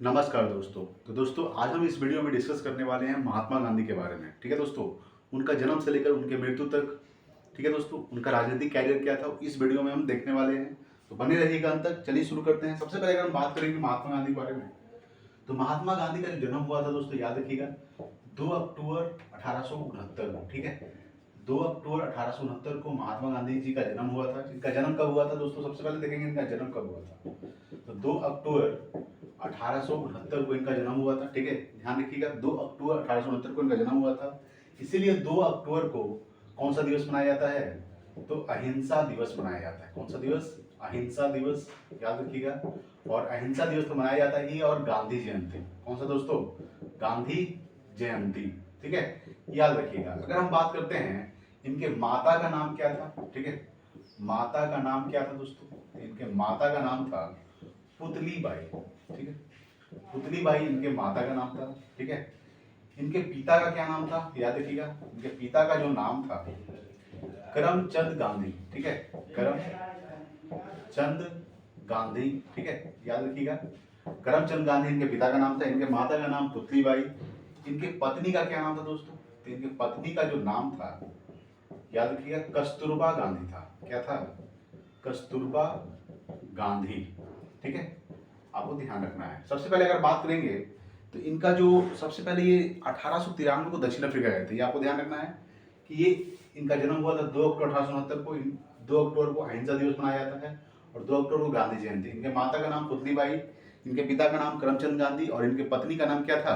नमस्कार दोस्तों। तो दोस्तों आज हम इस वीडियो में डिस्कस करने वाले हैं महात्मा गांधी के बारे में। ठीक है दोस्तों, उनका जन्म से लेकर उनके मृत्यु तक, ठीक है दोस्तों, उनका राजनीतिक कैरियर क्या था इस वीडियो में हम देखने वाले हैं। तो बने रहिएगा अंत तक। चलिए शुरू करते हैं। सबसे पहले अगर हम बात करेंगे महात्मा गांधी के बारे में, तो महात्मा गांधी का जो जन्म हुआ था दोस्तों, याद रखिएगा 2 अक्टूबर 1869 को। ठीक है, 2 अक्टूबर 1869 को महात्मा गांधी जी का जन्म हुआ था। इनका जन्म कब हुआ था दोस्तों, सबसे पहले देखेंगे इनका जन्म कब हुआ था। तो 2 अक्टूबर 1869 को इनका जन्म हुआ था। ठीक है, ध्यान रखिएगा 2 अक्टूबर 1869 को इनका जन्म हुआ था। इसीलिए 2 अक्टूबर को कौन सा दिवस मनाया जाता है, तो अहिंसा दिवस मनाया जाता है। कौन सा दिवस, अहिंसा दिवस, याद रखिएगा। और अहिंसा दिवस तो मनाया जाता है, और गांधी जयंती। कौन सा दोस्तों, गांधी जयंती। ठीक है, याद रखिएगा। अगर हम बात करते हैं इनके माता का नाम क्या था, ठीक है, माता का नाम क्या था दोस्तों, इनके माता का नाम था पुतली बाई। ठीक है, पुतली बाई इनके माता का नाम था। ठीक है, इनके पिता का क्या नाम था, याद रखिएगा। इनके पिता का जो नाम था करमचंद गांधी। ठीक है, करमचंद गांधी। ठीक है, याद रखिएगा, करमचंद गांधी इनके पिता का नाम था। इनके माता का नाम पुतली बाई। इनके पत्नी का क्या नाम था दोस्तों, तो इनके पत्नी का जो नाम था, याद रखिएगा, कस्तूरबा गांधी था। क्या था, कस्तूरबा गांधी। ठीक है, आपको ध्यान रखना है। सबसे पहले अगर बात करेंगे तो इनका जो सबसे पहले ये 1893 को दक्षिण अफ्रीका गए थे। ये आपको ध्यान रखना है कि ये इनका जन्म हुआ था 2 अक्टूबर 1869 को। 2 अक्टूबर को अहिंसा दिवस मनाया जाता है, और 2 अक्टूबर को गांधी जयंती। इनके माता का नाम पुतली बाई, इनके पिता का नाम करमचंद गांधी, और इनके पत्नी का नाम क्या था,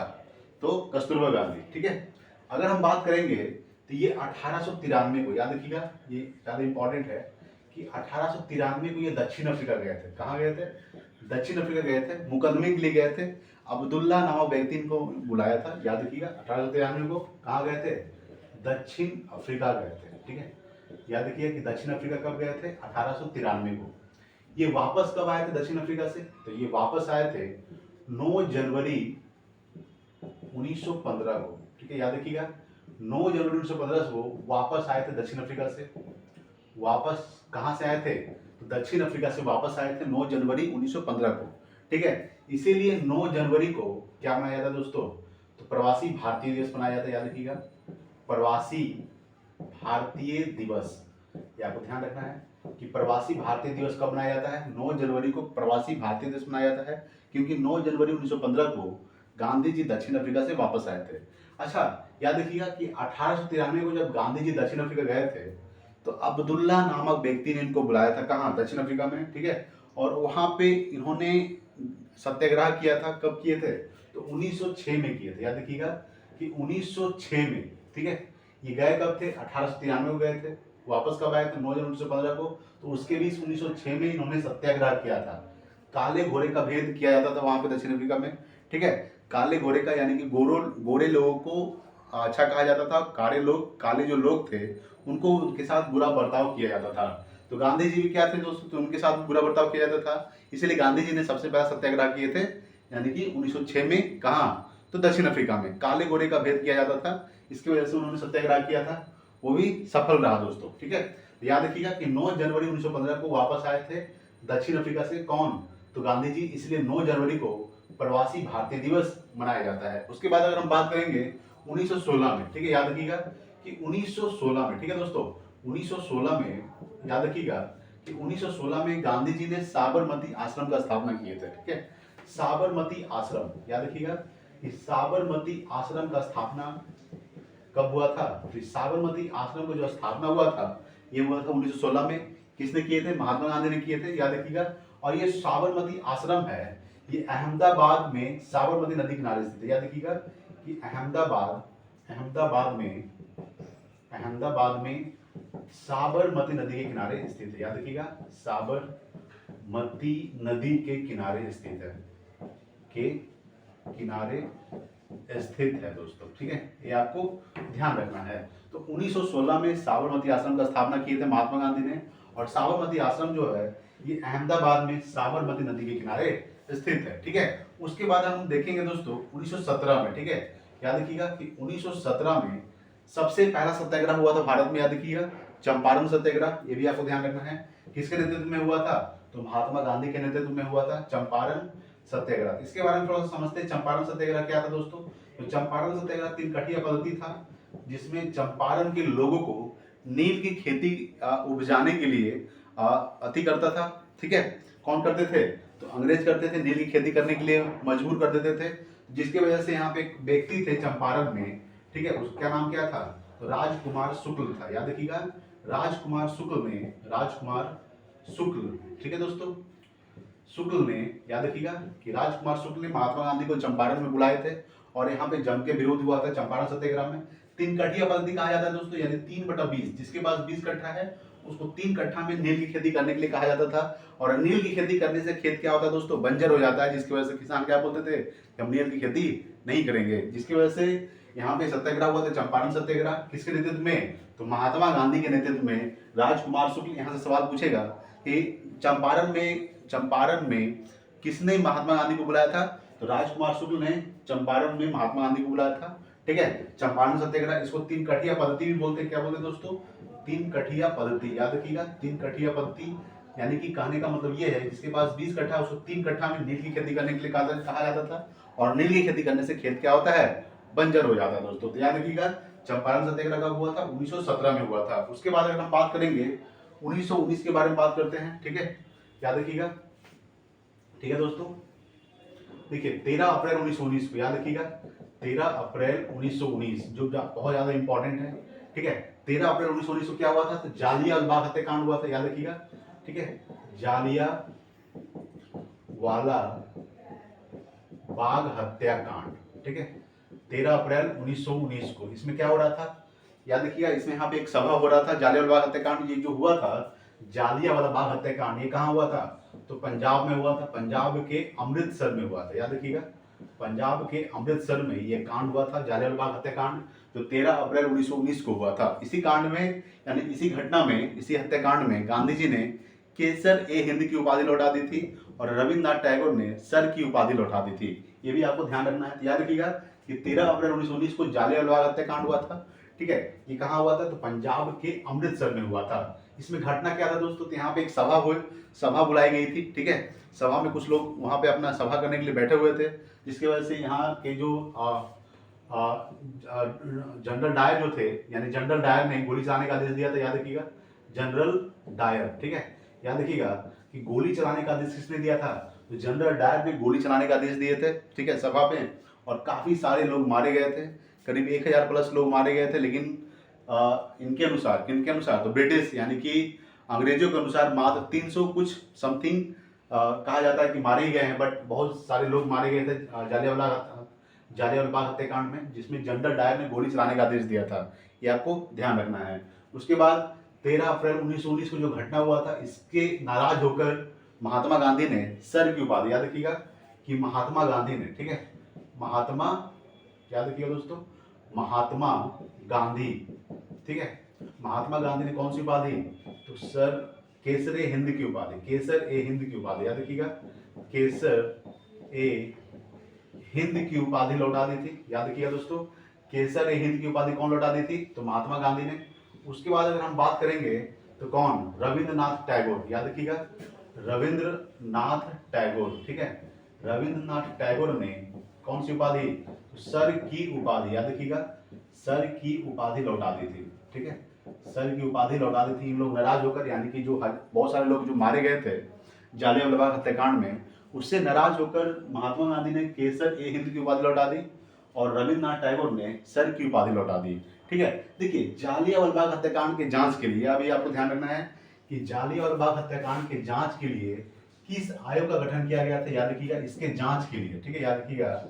तो कस्तूरबा गांधी। ठीक है, अगर हम बात करेंगे तो ये 1893 को, याद रखिएगा, ये ज़्यादा इंपॉर्टेंट है कि 1893 को ये दक्षिण अफ्रीका गए थे। कहाँ गए थे, दक्षिण अफ्रीका गए थे, मुकदमे के लिए गए थे। अब्दुल्ला नामक व्यक्ति इनको बुलाया था। याद रखिएगा 1893 को कहाँ गए थे, दक्षिण अफ्रीका गए थे। ठीक है, याद रखिए कि दक्षिण अफ्रीका कब गए थे, 1893 को। ये वापस कब आए थे दक्षिण अफ्रीका से, तो ये वापस आए थे 9 जनवरी 1915 को। ठीक है, याद रखिएगा 9 जनवरी 1915 को वापस आए थे दक्षिण अफ्रीका से। वापस कहां से आए थे, तो दक्षिण अफ्रीका से वापस आए थे 9 जनवरी 1915 को। ठीक है, इसीलिए 9 जनवरी को क्या मनाया जाता है दोस्तों, तो प्रवासी भारतीय दिवस मनाया जाता है। याद रखिएगा, प्रवासी भारतीय दिवस। ये आपको ध्यान रखना है कि प्रवासी भारतीय दिवस कब मनाया जाता है, 9 जनवरी को प्रवासी भारतीय दिवस मनाया जाता है, क्योंकि 9 जनवरी 1915 को गांधी जी दक्षिण अफ्रीका से वापस आए थे। अच्छा, याद रखिएगा कि 1893 को जब गांधी जी दक्षिण अफ्रीका गए थे, तो अब्दुल्ला नामक व्यक्ति ने इनको बुलाया था। कहाँ, दक्षिण अफ्रीका में। ठीक है, और वहां पे इन्होंने सत्याग्रह किया था। कब किए थे, तो 1906 में किए थे। याद रखिएगा कि 1906 में। ठीक है, ये गए कब थे, 1893 को गए थे। वापस कब आए थे, 9 जनवरी 1915 को। तो उसके बीच 1906 में इन्होंने सत्याग्रह किया था। काले घोड़े का भेद किया जाता था वहां पे दक्षिण अफ्रीका में। ठीक है, काले घोड़े का यानी कि गोरे लोगों को अच्छा कहा जाता था। काले जो लोग थे उनको उनके साथ बुरा बर्ताव किया जाता था। तो गांधी जी भी क्या थे दोस्तों, तो उनके साथ बुरा बर्ताव किया जाता था। इसलिए गांधी जी ने सबसे पहला सत्याग्रह किए थे, यानी कि 1906 में। कहाँ, तो दक्षिण अफ्रीका में। काले गोरे का भेद किया जाता था, इसकी वजह से उन्होंने सत्याग्रह किया था, वो भी सफल रहा दोस्तों। ठीक है, याद रखिएगा कि 9 जनवरी 1915 को वापस आए थे दक्षिण अफ्रीका से। कौन, तो गांधी जी। इसलिए 9 जनवरी को प्रवासी भारतीय दिवस मनाया जाता है। उसके बाद अगर हम बात करेंगे 1916 में, ठीक है, याद रखिएगा कि 1916 में, ठीक है दोस्तों, 1916 में याद रखिएगा कि 1916 में गांधी जी ने साबरमती आश्रम का स्थापना किए थे। ठीक है, साबरमती आश्रम, याद रखिएगा कि साबरमती आश्रम का स्थापना कब हुआ था, तो साबरमती आश्रम का जो स्थापना हुआ था ये हुआ था 1916 में। किसने किए थे, महात्मा गांधी ने किए थे। याद रखिएगा, और ये साबरमती आश्रम है, ये अहमदाबाद में साबरमती नदी किनारे स्थित है। याद रखिएगा कि अहमदाबाद में साबरमती नदी के किनारे स्थित है। याद रखिएगा, साबरमती नदी के किनारे स्थित है, के किनारे स्थित है दोस्तों। ठीक है, ये आपको ध्यान रखना है। तो 1916 में साबरमती आश्रम का स्थापना किए थे महात्मा गांधी ने, और साबरमती आश्रम जो है ये अहमदाबाद में साबरमती नदी के किनारे स्थित है। ठीक है, उसके बाद हम देखेंगे दोस्तों 1917 में। ठीक है, याद रखिएगा कि 1917 में सबसे पहला सत्याग्रह हुआ था भारत में। याद रखिएगा, चंपारण सत्याग्रह। ये भी आपको ध्यान रखना है, किसके नेतृत्व में हुआ था, तो महात्मा गांधी के नेतृत्व में हुआ था चंपारण सत्याग्रह। इसके बारे में थोड़ा सा समझते हैं। चंपारण सत्याग्रह क्या था दोस्तों? तो चंपारण सत्याग्रह 3 कठिया पद्धति था, जिसमें चंपारण के लोगों को नील की खेती उपजाने के लिए अति करता था। ठीक है, कौन करते थे? तो अंग्रेज करते थे, नील की खेती करने के लिए मजबूर कर देते थे, जिसकी वजह से यहाँ पे एक व्यक्ति थे चंपारण में, ठीक है, उसका नाम क्या था? तो राजकुमार शुक्ल था। याद रखिएगा, राजकुमार शुक्ल ने, राजकुमार शुक्ल, ठीक है दोस्तों, शुक्ल ने, याद रखिएगा कि राजकुमार शुक्ल ने महात्मा गांधी को चंपारण में बुलाए थे और यहाँ पे जम के विरोध हुआ था चंपारण सत्याग्रह में। 3 कठिया पद्धति कहा जाता है दोस्तों, यानी 3/20। जिसके पास 20 कट्ठा है उसको 3 कट्ठा में नील की खेती करने के लिए कहा जाता था। और नील की खेती करने से खेत क्या होता है दोस्तों? बंजर हो जाता है, जिसकी वजह से किसान क्या बोलते थे कि हम नील की खेती नहीं करेंगे। जिसकी वजह से यहाँ पे सत्याग्रह हुआ था, चंपारण सत्याग्रह। किसके नेतृत्व में? तो महात्मा गांधी के नेतृत्व में। राजकुमार शुक्ल, यहाँ से सवाल पूछेगा कि चंपारण में किसने महात्मा गांधी को बुलाया था? तो राजकुमार शुक्ल ने चंपारण में महात्मा गांधी को बुलाया था। ठीक है, चंपारण सत्याग्रह, इसको 3 कठिया पद्धति भी बोलते हैं। क्या बोलते हैं दोस्तों? 3 कठिया पद्धति। याद रखिएगा, 3 कठिया पद्धति, यानी कि कहने का मतलब ये है जिसके पास 20 कट्ठा उसको 3 कट्ठा में नील की खेती करने के लिए कहा जाता था। और नील की खेती करने से खेत क्या होता है? बंजर हो जाता है दोस्तों। तो याद रखिएगा, चंपारण सत्याग्रह कब हुआ था? 1917 में हुआ था। उसके बाद अगर हम बात करेंगे 1919 के बारे में बात करते हैं। ठीक है, याद रखिएगा, ठीक है दोस्तों। देखिए 13 अप्रैल 1919 को, याद रखिएगा 13 अप्रैल 1919, जो बहुत ज्यादा इंपॉर्टेंट है। ठीक है, 13 अप्रैल 1919 को क्या हुआ था? तो जालियांवाला बाग हत्याकांड हुआ था। याद रखिएगा, ठीक है, जालियांवाला बाग हत्याकांड। ठीक है, 13 अप्रैल 1919 को। इसमें क्या हो रहा था? याद रखिएगा, इसमें यहाँ पे एक सभा हो रहा था, जालियांवाला बाग हत्याकांड। ये जो हुआ था जालियांवाला बाग हत्याकांड, ये कहाँ हुआ था? तो पंजाब में हुआ था, पंजाब के अमृतसर में हुआ था। याद रखिएगा, पंजाब के अमृतसर में ये कांड हुआ था, जालियांवाला बाग हत्याकांड, जो 13 अप्रैल 1919 को हुआ था। इसी कांड में, यानी इसी घटना में, इसी हत्याकांड में गांधी जी ने केसर ए हिंद की उपाधि लौटा दी थी और रविन्द्रनाथ टैगोर ने सर की उपाधि लौटा दी थी। ये भी आपको ध्यान रखना है। याद रखिएगा कि 13 अप्रैल 1919 को जालियांवाला बाग हत्याकांड हुआ था। ठीक है, ये कहाँ हुआ था? तो पंजाब के अमृतसर में हुआ था। इसमें घटना क्या था दोस्तों? तो यहाँ पे एक सभा बुलाई गई थी। ठीक है, सभा में कुछ लोग वहां पे अपना सभा करने के लिए बैठे हुए थे, जिसकी वजह से यहाँ के जो जनरल डायर जो थे, यानी जनरल डायर ने गोली चलाने का आदेश दिया था। याद रखिएगा, जनरल डायर। ठीक है, याद रखिएगा कि गोली चलाने का आदेश किसने दिया था? तो जनरल डायर ने गोली चलाने का आदेश दिए थे। ठीक है, सभा पे, और काफी सारे लोग मारे गए थे, करीब 1000 प्लस लोग मारे गए थे। लेकिन इनके अनुसार, किनके अनुसार? तो ब्रिटिश यानी कि अंग्रेजों के अनुसार मात्र 300 कुछ समथिंग कहा जाता है कि मारे ही गए हैं, बट बहुत सारे लोग मारे गए थे जालियांवाला बाग हत्याकांड में, जिसमें जनरल डायर ने गोली चलाने का आदेश दिया था। ये आपको ध्यान रखना है। उसके बाद 13 अप्रैल 1919 को जो घटना हुआ था, इसके नाराज होकर महात्मा गांधी ने सर की उपाधि, याद रखिएगा कि महात्मा गांधी ने, ठीक है, महात्मा, याद रखिएगा दोस्तों, महात्मा गांधी, ठीक है, महात्मा गांधी ने कौन सी उपाधि? तो सर केसर ए हिंद की उपाधि, केसर ए हिंद की उपाधि, याद रखिएगा, केसर ए हिंद की उपाधि लौटा दी थी। याद रखिएगा दोस्तों, केसर ए हिंद की उपाधि कौन लौटा दी थी? तो महात्मा गांधी ने। उसके बाद अगर हम बात करेंगे तो कौन? रविंद्रनाथ टैगोर। याद रखिएगा, रविंद्रनाथ टैगोर। ठीक है, रविंद्रनाथ टैगोर ने कौन सी उपाधि? तो सर की उपाधि, याद रखिएगा, सर की उपाधि लौटा दी थी। ठीक है, सर की उपाधि लौटा दी थी इन लोग नाराज होकर, यानी कि जो बहुत सारे लोग जो मारे गए थे जालियांवाला बाग हत्याकांड में, उससे नाराज होकर महात्मा गांधी ने केसर ए हिंद की उपाधि लौटा दी और रविंद्रनाथ टैगोर ने सर की उपाधि लौटा दी। ठीक है, देखिए जालियांवाला बाग हत्याकांड के जांच के लिए, अभी आपको ध्यान रखना है कि जालियांवाला बाग हत्याकांड के जांच के लिए किस आयोग का गठन किया गया था? याद रखिएगा, इसके जांच के लिए। ठीक है, याद रखिएगा,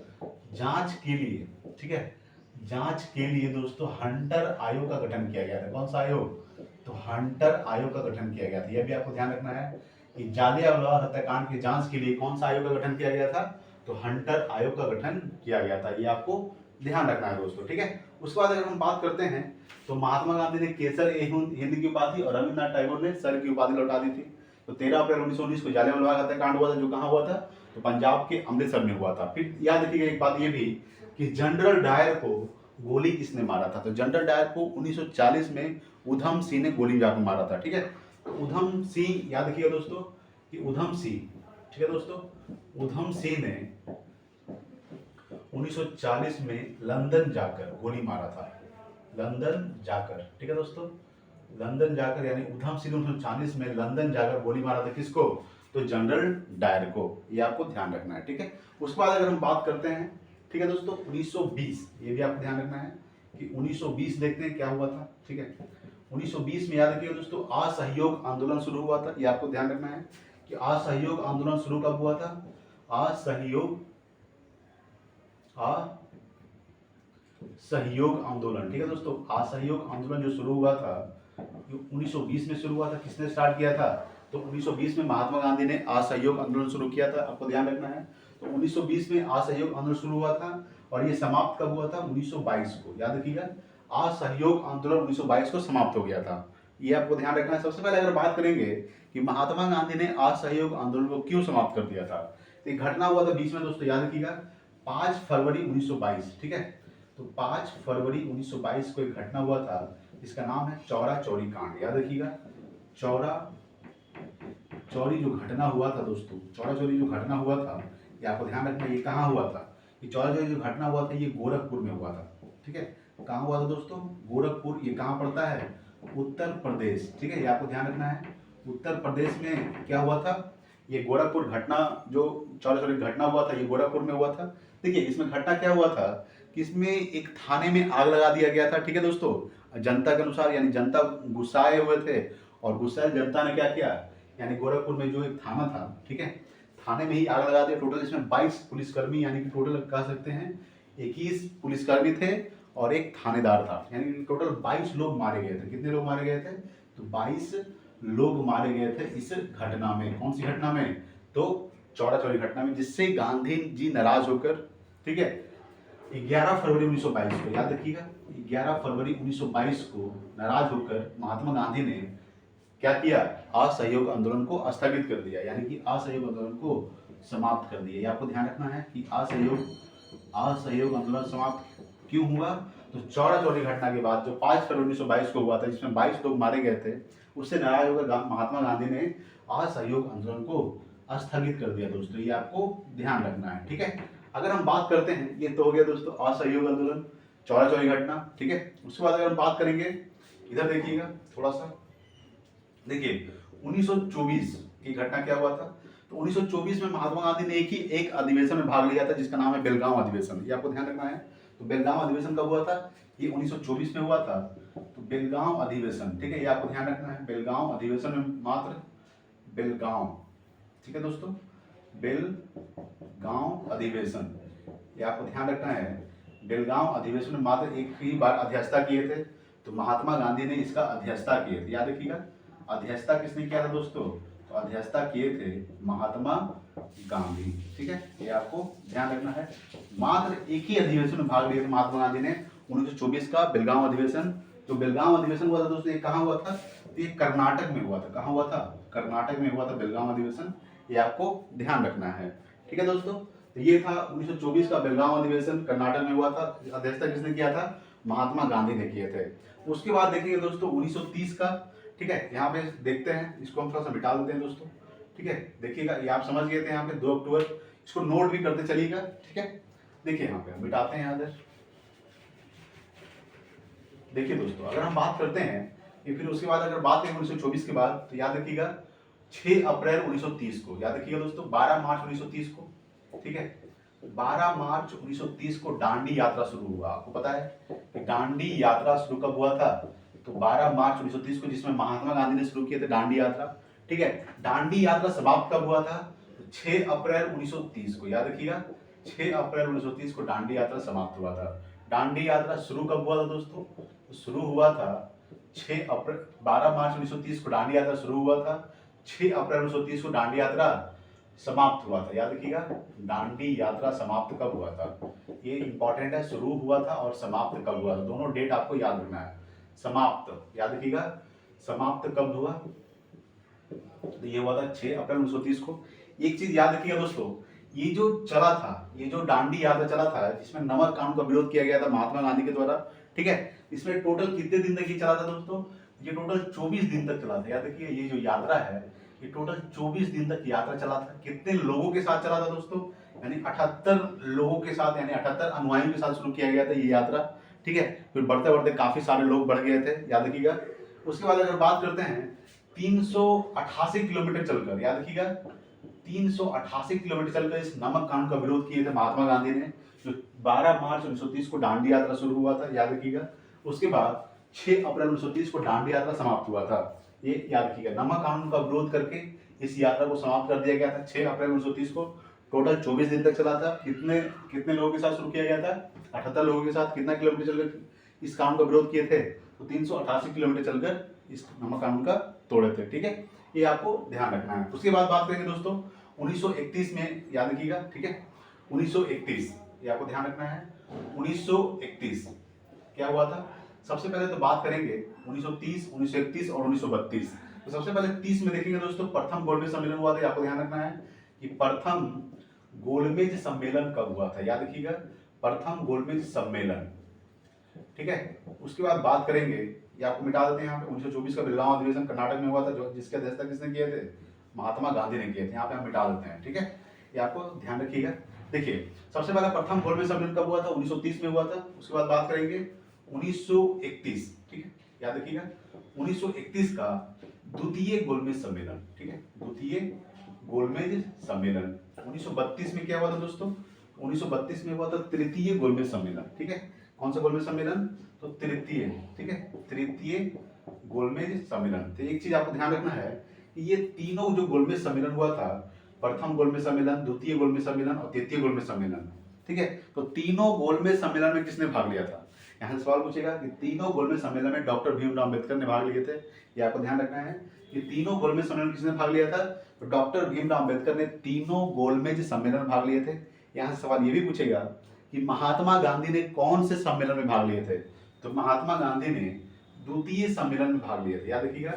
जांच के लिए, ठीक है, जांच के लिए दोस्तों हंटर आयोग का गठन किया गया था। कौन सा आयोग? तो हंटर आयोग का गठन किया गया था। यह भी आपको ध्यान रखना है कि जालियांवाला बाग हत्याकांड की जांच के लिए कौन सा आयोग का गठन किया गया था? तो हंटर आयोग का गठन किया गया था। ये आपको ध्यान रखना है दोस्तों। ठीक है, उसके बाद अगर हम बात करते हैं तो महात्मा गांधी ने केसर ए हिंद की उपाधि और रविंद्रनाथ टैगोर ने सर की उपाधि लौटा दी थी। तो 13 अप्रैल 1919 को जालियांवाला बाग हत्याकांड हुआ था, जो कहाँ हुआ था? तो पंजाब के अमृतसर में हुआ था। फिर याद रखिएगा एक बात ये भी कि जनरल डायर को गोली किसने मारा था? तो जनरल डायर को 1940 में उधम सिंह ने गोली जाकर मारा था। ठीक है, तो उधम सिंह, याद रखिएगा दोस्तों कि उधम सिंह, ठीक है दोस्तों। उधम सिंह ने 1940 में लंदन जाकर गोली मारा था, लंदन जाकर, ठीक है दोस्तों, लंदन जाकर, यानी उधम सिंह ने 1940 में लंदन जाकर गोली मारा था, किसको? तो जनरल डायर को, ये आपको ध्यान रखना है, ठीक है। उसके बाद अगर हम बात करते हैं, ठीक है दोस्तों, 1920, ये भी आपको ध्यान रखना है कि 1920 देखते हैं क्या हुआ था, ठीक है। 1920 में याद रखिएगा दोस्तों, असहयोग आंदोलन शुरू हुआ था, ये आपको ध्यान रखना है कि असहयोग आंदोलन शुरू कब हुआ था? असहयोग आंदोलन, ठीक है दोस्तों। असहयोग आंदोलन जो शुरू हुआ था, 1920 में शुरू हुआ था। किसने स्टार्ट किया था? तो 1920 में महात्मा गांधी ने असहयोग आंदोलन शुरू किया था, आपको ध्यान रखना है। तो 1920 में असहयोग आंदोलन शुरू हुआ था और ये समाप्त कब हुआ था? 1922 को, याद रखिएगा। असहयोग आंदोलन 1922 को समाप्त हो गया था, ये आपको ध्यान रखना है। सबसे पहले अगर बात करेंगे कि महात्मा गांधी ने असहयोग आंदोलन को क्यों समाप्त कर दिया था, तो एक घटना हुआ था बीच में दोस्तों, याद रखिएगा, 5 फरवरी 1922, ठीक है। तो 5 फरवरी 1922 को एक घटना हुआ था जिसका नाम है चौरा चौरी कांड, याद रखिएगा। चौरा चौरी जो घटना हुआ था दोस्तों, चौरा चौरी जो घटना हुआ था, ये आपको ध्यान रखना है। ये कहाँ हुआ था? ये चौरा चौरी जो घटना हुआ था ये गोरखपुर में हुआ था, ठीक है। कहाँ हुआ था दोस्तों? गोरखपुर। ये कहाँ पड़ता है? उत्तर प्रदेश, ठीक है, ये आपको ध्यान रखना है। उत्तर प्रदेश में क्या हुआ था? ये गोरखपुर घटना, जो चौरा चौरी घटना हुआ था, ये गोरखपुर में हुआ था। देखिए इसमें घटना क्या हुआ था कि इसमें एक थाने में आग लगा दिया गया था, ठीक है दोस्तों, जनता के अनुसार, यानी जनता गुस्साए हुए थे और गुस्साए जनता ने क्या किया, यानी गोरखपुर में जो एक थाना था, ठीक है, थाने में ही आग लगा दिया। टोटल इसमें 22 पुलिसकर्मी, यानी कि टोटल कह सकते हैं 21 पुलिसकर्मी थे और एक थानेदार था, यानी टोटल 22 लोग मारे गए थे। कितने लोग मारे गए थे? तो 22 लोग मारे गए थे इस घटना में। कौन सी घटना में? तो चौरा चौरी घटना में, जिससे गांधी जी नाराज होकर, ठीक है, 11 फरवरी 1922 को, याद रखिएगा, 11 फरवरी 1922 को नाराज होकर महात्मा गांधी ने क्या किया? असहयोग आंदोलन को स्थगित कर दिया, यानी कि असहयोग आंदोलन को समाप्त कर दिया। ये आपको ध्यान रखना है कि असहयोग आंदोलन समाप्त क्यों हुआ? तो चौरा चौरी घटना के बाद जो 5 फरवरी 1922 को हुआ था, जिसमें 22 लोग मारे गए थे, उससे नाराज होकर महात्मा गांधी ने असहयोग आंदोलन को स्थगित कर दिया दोस्तों। ये आपको ध्यान रखना है, ठीक है। अगर हम बात करते हैं, ये तो हो गया दोस्तों असहयोग आंदोलन, चौरा चौरी घटना, ठीक है। उसके बाद अगर हम बात करेंगे, इधर देखिएगा थोड़ा सा, देखिए 1924 की घटना क्या हुआ था? तो 1924 में महात्मा गांधी ने एक अधिवेशन में भाग लिया था जिसका नाम है बेलगांव अधिवेशन, ये आपको ध्यान रखना है। तो बेलगांव अधिवेशन कब हुआ था? ये 1924 में हुआ था। तो बेलगांव अधिवेशन, ठीक है, ये आपको ध्यान रखना है। बेलगांव अधिवेशन में मात्र बेलगांव, ठीक है दोस्तों, बेलगांव अधिवेशन, ये आपको ध्यान रखना है। बेलगांव अधिवेशन में मात्र एक ही बार अध्यक्षता किए थे, तो महात्मा गांधी ने इसका अध्यक्षता किए थे, याद रखिएगा। अध्यक्षता किसने किया था दोस्तों? तो अध्यक्षता किए थे महात्मा गांधी, ठीक है, ये आपको ध्यान रखना है। मात्र एक ही अधिवेशन में भाग लिए थे महात्मा गांधी ने, 1924 का बेलगांव अधिवेशन। जो बेलगांव अधिवेशन हुआ था दोस्तों, ये कहाँ हुआ था? तो ये कर्नाटक में हुआ था। कहाँ हुआ था? कर्नाटक में हुआ था बेलगांव अधिवेशन, ये आपको ध्यान रखना है, ठीक है दोस्तों। तो ये था 1924 का बेलगांव अधिवेशन, कर्नाटक में हुआ था। अध्यक्षता किसने किया था? महात्मा गांधी ने किए थे। उसके बाद देखिए दोस्तों 1930 का, ठीक है, यहाँ पे देखते हैं, इसको हम थोड़ा सा मिटा देते हैं दोस्तों, ठीक है। देखिएगा ये आप समझ गए थे, यहाँ पे 2 अक्टूबर, इसको नोट भी करते चलिएगा, ठीक है। देखिए यहाँ पे मिटाते हैं इधर। देखिए दोस्तों अगर हम बात करते हैं कि फिर उसके बाद अगर बात करें 1924 के बाद, तो याद रखिएगा 6 अप्रैल 1930 को, याद रखिएगा दोस्तों 12 मार्च 1930 को, ठीक है, 12 मार्च 1930 को दांडी यात्रा शुरू हुआ। आपको पता है कि दांडी यात्रा शुरू कब हुआ था? तो 12 मार्च 1930 को, जिसमें महात्मा गांधी ने शुरू किए थे दांडी यात्रा, ठीक है। दांडी यात्रा समाप्त कब हुआ था? 6 अप्रैल 1930 को, याद रखिएगा 6 अप्रैल 1930 को दांडी यात्रा समाप्त हुआ था। दांडी यात्रा शुरू कब हुआ था दोस्तों? तो शुरू हुआ था 12 मार्च 1930 को दांडी यात्रा शुरू हुआ था, 6 अप्रैल 1930 को दांडी यात्रा समाप्त हुआ था। याद रखिएगा दांडी यात्रा समाप्त कब हुआ था, ये इंपॉर्टेंट है, शुरू हुआ था और समाप्त कब हुआ था, दोनों डेट आपको याद रखना है। समाप्त, याद रखिएगा समाप्त कब हुआ? तो ये हुआ था 6 अप्रैल 1930 को। एक चीज याद रखिएगा दोस्तों, ये जो चला था, ये जो दांडी यात्रा चला था, जिसमें नमक कानून का विरोध किया गया था महात्मा गांधी के द्वारा, ठीक है, इसमें टोटल कितने दिन तक ये चला था दोस्तों? ये टोटल 24 दिन तक चला था। याद रखिए ये जो यात्रा है ये टोटल 24 दिन तक यात्रा चला था। कितने लोगों के साथ चला था दोस्तों? यानी 78 लोगों के साथ, यानी 78 अनुयायियों के साथ शुरू किया गया था ये यात्रा। ठीक है, फिर बढ़ते बढ़ते काफी सारे लोग बढ़ गए थे, याद रखिएगा। उसके बाद अगर बात करते हैं 388 किलोमीटर चलकर, याद रखिएगा 388 किलोमीटर चलकर इस नमक कानून का विरोध किए थे महात्मा गांधी ने, जो 12 मार्च 1930 को दांडी यात्रा शुरू हुआ था, याद रखिएगा। उसके बाद 6 अप्रैल 1930 को दांडी यात्रा समाप्त हुआ था। ये याद रखिएगा, नमक कानून का विरोध करके इस यात्रा को समाप्त कर दिया गया था 6 अप्रैल 1930 को। टोटल 24 दिन तक चला था। कितने कितने लोगों के साथ शुरू किया गया था? 78 लोगों के साथ। कितना किलोमीटर चलकर इस कानून का विरोध किए थे? तो 388 किलोमीटर चलकर इस नमक कानून का तोड़े थे। ठीक है, ये आपको ध्यान रखना है। उसके बाद बात करेंगे दोस्तों 1931 में, याद रखिएगा। ठीक है, 1931 ये आपको ध्यान रखना है। 1931 क्या हुआ था? सबसे पहले तो बात करेंगे 1930, 1931 और 1932। तो सबसे पहले 30 में देखेंगे दोस्तों, प्रथम गोलमेज सम्मेलन हुआ था। आपको ध्यान रखना है कि प्रथम गोलमेज सम्मेलन कब हुआ था, याद रखिएगा, प्रथम गोलमेज सम्मेलन। ठीक है, उसके बाद बात करेंगे, ये आपको मिटा देते हैं यहाँ पे, 1924 का बेलगांव अधिवेशन कर्नाटक में हुआ था, जो जिसके अध्यक्षता किसने किए थे? महात्मा गांधी ने किए थे। यहाँ पे हम मिटा देते हैं। ठीक है, ये आपको ध्यान रखिएगा। देखिए, सबसे पहला प्रथम गोलमेज सम्मेलन कब हुआ था? 1930 में हुआ था। उसके बाद बात करेंगे 1931। ठीक है, याद रखिएगा 1931 का द्वितीय गोलमेज सम्मेलन। ठीक है, द्वितीय गोलमेज सम्मेलन। 1932 में क्या हुआ था दोस्तों? 1932 में हुआ था तृतीय गोलमेज सम्मेलन। ठीक है, कौन सा गोलमेज सम्मेलन? तो तृतीय। ठीक है, तृतीय गोलमेज सम्मेलन। तो एक चीज आपको ध्यान रखना है कि ये तीनों जो गोलमेज सम्मेलन हुआ था, प्रथम गोलमेज सम्मेलन, द्वितीय गोलमेज सम्मेलन और तृतीय गोलमेज सम्मेलन, ठीक है, तो तीनों गोलमेज सम्मेलन में किसने भाग लिया था? यहाँ सवाल पूछेगा कि तीनों गोलमेज सम्मेलन में डॉक्टर भीमराव अंबेडकर ने भाग लिए थे। ये आपको ध्यान रखना है कि तीनों गोलमेज सम्मेलन में किसने भाग लिया था? तो डॉक्टर भीमराव अंबेडकर ने तीनों गोलमेज सम्मेलन में भाग लिए थे। यहाँ से सवाल ये भी पूछेगा कि महात्मा गांधी ने कौन से सम्मेलन में भाग लिए थे? तो महात्मा गांधी ने द्वितीय सम्मेलन में भाग लिए थे। याद रखिएगा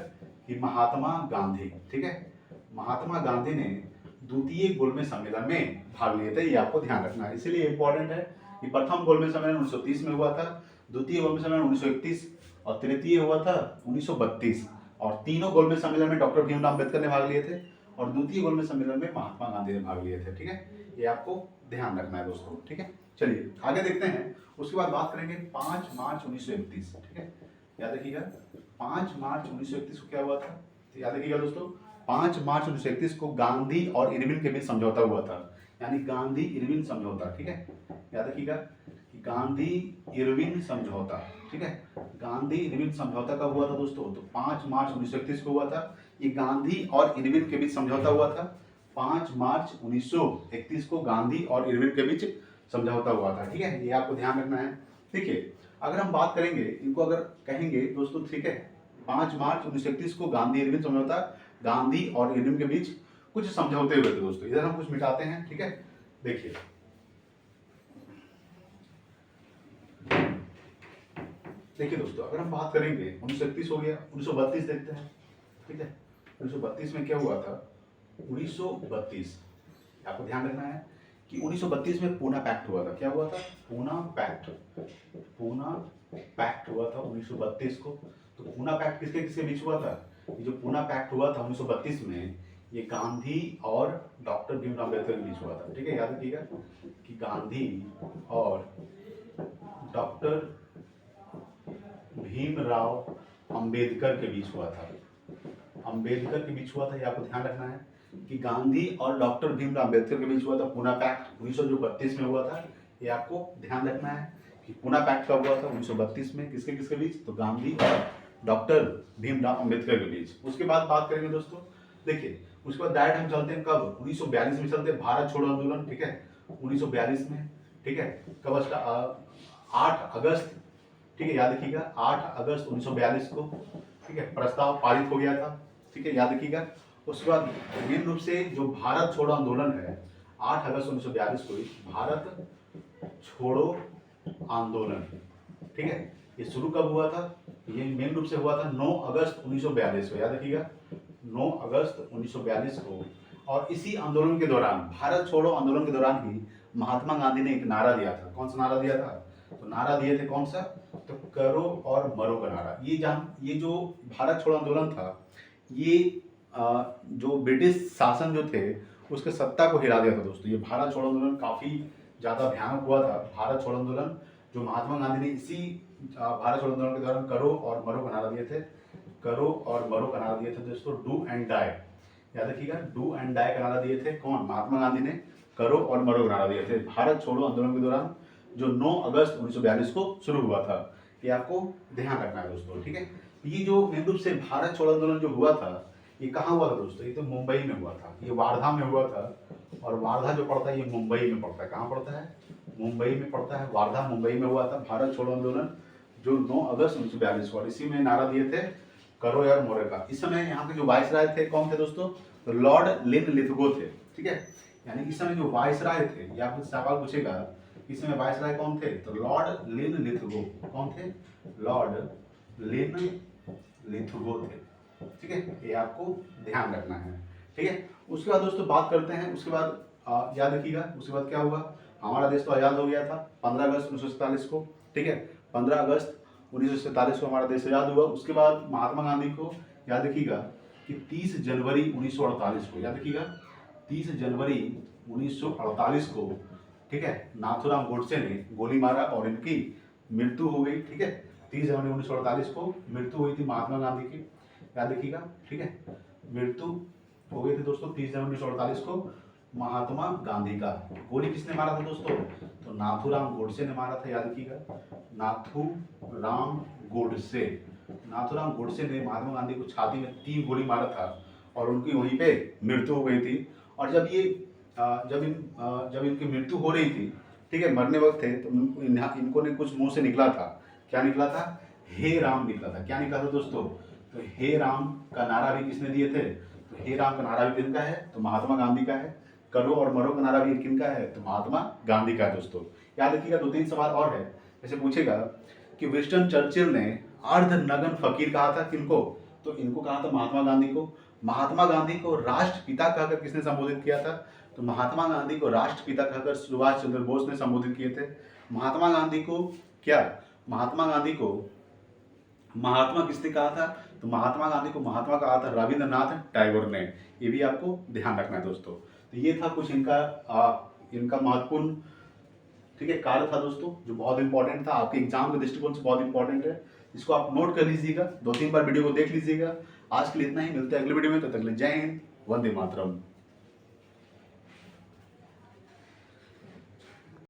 कि महात्मा गांधी, ठीक है, महात्मा गांधी ने द्वितीय गोलमेज सम्मेलन में भाग लिए थे। ये आपको ध्यान रखना है, इसीलिए इंपॉर्टेंट है कि प्रथम गोलमेज सम्मेलन 1930 में हुआ था, द्वितीय गोलमेज सम्मेलन 1931 और तृतीय हुआ था 1932। और तीनों गोलमेज सम्मेलन में डॉक्टर भीमराव अंबेडकर ने भाग लिए थे और द्वितीय गोलमेज सम्मेलन में महात्मा गांधी ने भाग लिए थे। ठीक है, ये आपको ध्यान रखना है दोस्तों। ठीक है, चलिए आगे देखते हैं। उसके बाद बात करेंगे 5 मार्च 1931। ठीक है, याद रखिएगा 5 मार्च 1931 को क्या हुआ था? तो याद रखिएगा दोस्तों, 5 मार्च 1931 को गांधी और इरविन के बीच समझौता हुआ था, यानी गांधी इरविन समझौता। ठीक है, याद रखिएगा कि गांधी इरविन समझौता। ठीक है, गांधी इरविन समझौता कब हुआ था दोस्तों? तो 5 मार्च 1931 को हुआ था। ये गांधी और इरविन के बीच समझौता हुआ था। 5 मार्च 1931 को गांधी और इरविन के बीच समझौता हुआ था। ठीक है, ये आपको ध्यान रखना है। देखिए, अगर हम बात करेंगे, इनको अगर कहेंगे दोस्तों, ठीक है, 5 मार्च 1931 को गांधी इरविन समझौता, गांधी और इरविन के बीच कुछ समझौते हुए थे दोस्तों। इधर हम कुछ मिटाते हैं। ठीक है, देखिए देखिए दोस्तों, अगर हम बात करेंगे 1931 हो गया, 1932 देखते हैं। ठीक है, 1932 में क्या हुआ था? 1932 आपको ध्यान रखना है कि 1932 में पूना पैक्ट हुआ था। क्या हुआ था? पूना पैक्ट। पूना पैक्ट हुआ था 1932 को। तो पूना पैक्ट किसके किसके बीच हुआ था? ये जो पूना पैक्ट हुआ था 1932 में, ये गांधी और डॉक्टर भीमराव अंबेडकर के बीच हुआ था। ठीक है, याद रखिएगा कि गांधी और डॉक्टर भीमराव अंबेडकर के बीच हुआ था। अंबेडकर के बीच हुआ था, ये आपको ध्यान रखना है कि गांधी और डॉक्टर भीमराव अंबेडकर के बीच हुआ था पूना पैक्ट 1932 में हुआ था। ये आपको ध्यान रखना है कि पूना पैक्ट कब हुआ था? 1932 में। किसके किसके बीच? तो गांधी और डॉक्टर भीमराव अंबेडकर के बीच। उसके बाद बात करेंगे दोस्तों, देखिए उसके बाद डायरेक्ट हम चलते हैं कब? 1942 में चलते हैं, भारत छोड़ो आंदोलन। ठीक है, 1942 में। ठीक है, कब? 8 अगस्त। ठीक है, याद रखिएगा 8 अगस्त 1942 को, ठीक है, प्रस्ताव पारित हो गया था। ठीक है, याद रखिएगा। उसके बाद मेन रूप से जो भारत छोड़ो आंदोलन है, 8 अगस्त 1942 को भारत छोड़ो आंदोलन, ठीक है, ये शुरू कब हुआ था? ये मेन रूप से हुआ था 9 अगस्त 1942 को। याद रखिएगा 9 अगस्त 1942 को। और इसी आंदोलन के दौरान, भारत छोड़ो आंदोलन के दौरान ही महात्मा गांधी ने एक नारा दिया था। कौन सा नारा दिया था? तो नारा दिए थे कौन सा? तो करो और मरो का नारा। ये जो भारत छोड़ो आंदोलन था, ये जो ब्रिटिश शासन जो थे उसके सत्ता को हिला दिया था दोस्तों। ये भारत छोड़ो आंदोलन काफ़ी ज़्यादा भयानक हुआ था। भारत छोड़ो आंदोलन जो महात्मा गांधी ने इसी भारत छोड़ो आंदोलन के दौरान करो और मरो का नारा दिए थे। करो और मरो का नारा दिए थे दोस्तों, डू एंड डाई, याद रखिएगा, डू एंड डाई का नारा दिए थे कौन? महात्मा गांधी ने करो और मरो का नारा दिए थे भारत छोड़ो आंदोलन के दौरान, जो 9 अगस्त 1942 को शुरू हुआ था। ये आपको ध्यान रखना है दोस्तों, ठीक है। ये जो मेन रूप से भारत छोड़ो आंदोलन जो हुआ था, ये कहाँ हुआ था दोस्तों? ये तो मुंबई में हुआ था, ये वार्धा में हुआ था। और वार्धा जो पड़ता है ये मुंबई में पड़ता है। कहाँ पड़ता है? मुंबई में पड़ता है। वार्धा मुंबई में हुआ था भारत छोड़ो आंदोलन जो 9 अगस्त 1942 को। और इसी में नारा दिए थे करो यार मोरे का। इस समय यहाँ के जो वाइसराय थे कौन थे दोस्तों? तो लॉर्ड लिनलिथगो थे, ठीक है। यानी इस समय जो वाइसराय थे, या आपसे सवाल पूछेगा इस समय वाइसराय कौन थे? तो लॉर्ड लिनलिथगो। कौन थे? लॉर्ड लिनलिथगो थे, ठीक है। ये आपको ध्यान रखना है, ठीक है। उसके बाद दोस्तों बात करते हैं, उसके बाद याद रखिएगा उसके बाद क्या हुआ। हमारा देश तो आज़ाद हो गया था 15 अगस्त 1947 को, ठीक है। 15 अगस्त 1947 को हमारा देश आज़ाद हुआ। उसके बाद महात्मा गांधी को याद रखिएगा कि 30 जनवरी 1948 को, याद रखिएगा 30 जनवरी 1948 को, ठीक है, नाथूराम गोडसे ने गोली मारा और इनकी मृत्यु हो गई, ठीक है। 30 जनवरी 1948 को मृत्यु हुई थी महात्मा गांधी की, याद रखिएगा, ठीक है। मृत्यु हो गई थी दोस्तों 30 जनवरी 1948 को महात्मा गांधी का। गोली किसने मारा था दोस्तों? तो नाथूराम गोडसे ने मारा था, याद रखिएगा, नाथूराम गोडसे। नाथूराम गोडसे ने महात्मा गांधी को छाती में 3 गोली मारा था और उनकी वहीं पे मृत्यु हो गई थी। और जब ये जब इनकी मृत्यु हो रही थी, ठीक है, मरने वक्त थे, तो इनको ने कुछ मुंह से निकला था। क्या निकला था? हे राम निकला था। क्या निकला था दोस्तों? तो हे राम का नारा भी किसने दिए थे? तो हे राम का नारा भी किनका है? तो महात्मा गांधी का है। करो और मरो का नारा भी किनका है? तो महात्मा गांधी का है दोस्तों। याद रखिएगा 2-3 सवाल और है। जैसे पूछेगा कि विंस्टन चर्चिल ने अर्धनग्न फकीर कहा था किनको? तो इनको कहा था महात्मा गांधी को। महात्मा गांधी को राष्ट्रपिता कहकर किसने संबोधित किया था? तो महात्मा गांधी को राष्ट्रपिता कहकर सुभाष चंद्र बोस ने संबोधित किए थे। महात्मा गांधी को क्या? महात्मा गांधी को महात्मा किसने कहा था? तो महात्मा गांधी को महात्मा कहा था रविंद्रनाथ टैगोर ने। ये भी आपको ध्यान रखना है दोस्तों। तो ये था कुछ इनका महत्वपूर्ण, ठीक है, कार्य था दोस्तों, जो बहुत इंपॉर्टेंट था, आपके एग्जाम के दृष्टिकोण से बहुत इंपॉर्टेंट है। इसको आप नोट कर लीजिएगा, 2-3 बार वीडियो को देख लीजिएगा। आज के लिए इतना ही, मिलते हैं अगले वीडियो में। तब तक के लिए जय हिंद, वंदे मातरम।